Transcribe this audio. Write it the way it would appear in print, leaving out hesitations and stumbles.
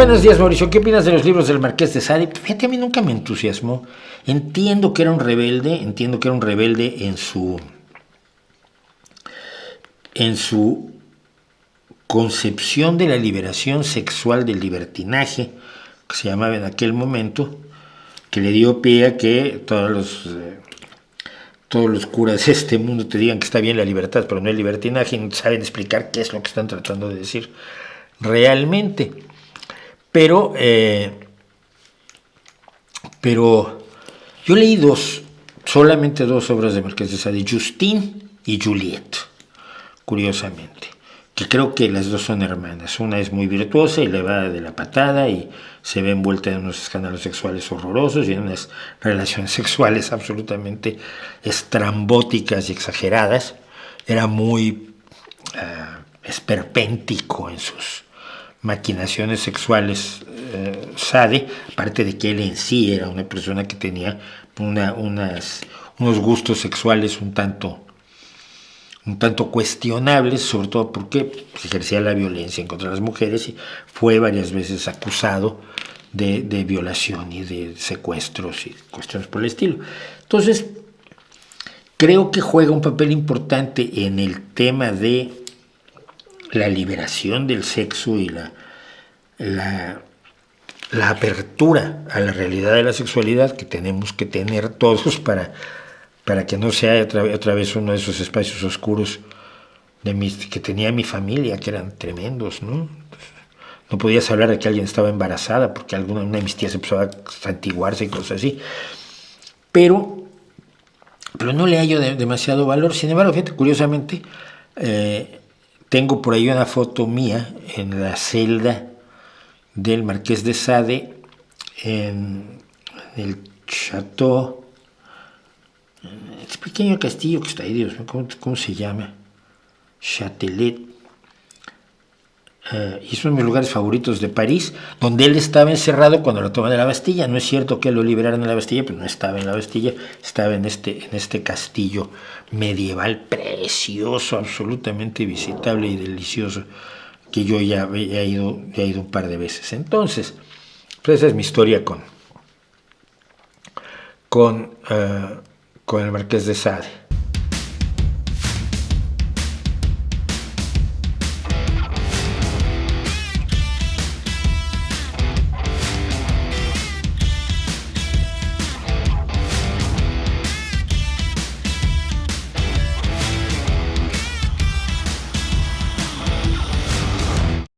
Buenos días, Mauricio. ¿Qué opinas de los libros del Marqués de Sade? Fíjate, a mí nunca me entusiasmó. Entiendo que era un rebelde, en su concepción de la liberación sexual del libertinaje, que se llamaba en aquel momento, que le dio pie a que todos los curas de este mundo te digan que está bien la libertad, pero no el libertinaje, y no saben explicar qué es lo que están tratando de decir realmente. Pero yo leí solamente dos obras de Marqués de Sade, Justine y Juliette, curiosamente, que creo que las dos son hermanas. Una es muy virtuosa y le va de la patada y se ve envuelta en unos escándalos sexuales horrorosos y en unas relaciones sexuales absolutamente estrambóticas y exageradas. Era muy esperpéntico en sus maquinaciones sexuales, Sade, aparte de que él en sí era una persona que tenía unos gustos sexuales un tanto cuestionables, sobre todo porque ejercía la violencia en contra de las mujeres y fue varias veces acusado de violación y de secuestros y cuestiones por el estilo. Entonces, creo que juega un papel importante en el tema de la liberación del sexo y la apertura a la realidad de la sexualidad que tenemos que tener todos para que no sea otra vez uno de esos espacios oscuros que tenía mi familia, que eran tremendos, ¿no? No podías hablar de que alguien estaba embarazada porque una de mis tías empezó a santiguarse y cosas así. Pero no le hallo demasiado valor. Sin embargo, fíjate, curiosamente, tengo por ahí una foto mía en la celda del Marqués de Sade, en el Chateau, este pequeño castillo que está ahí, Dios mío, ¿cómo se llama? Châtelet. Y es uno de mis lugares favoritos de París, donde él estaba encerrado cuando lo toman de la Bastilla. No es cierto que lo liberaron de la Bastilla, pero no estaba en la Bastilla, estaba en este castillo medieval precioso, absolutamente visitable y delicioso, que yo ya he ido un par de veces. Entonces, pues esa es mi historia con el Marqués de Sade.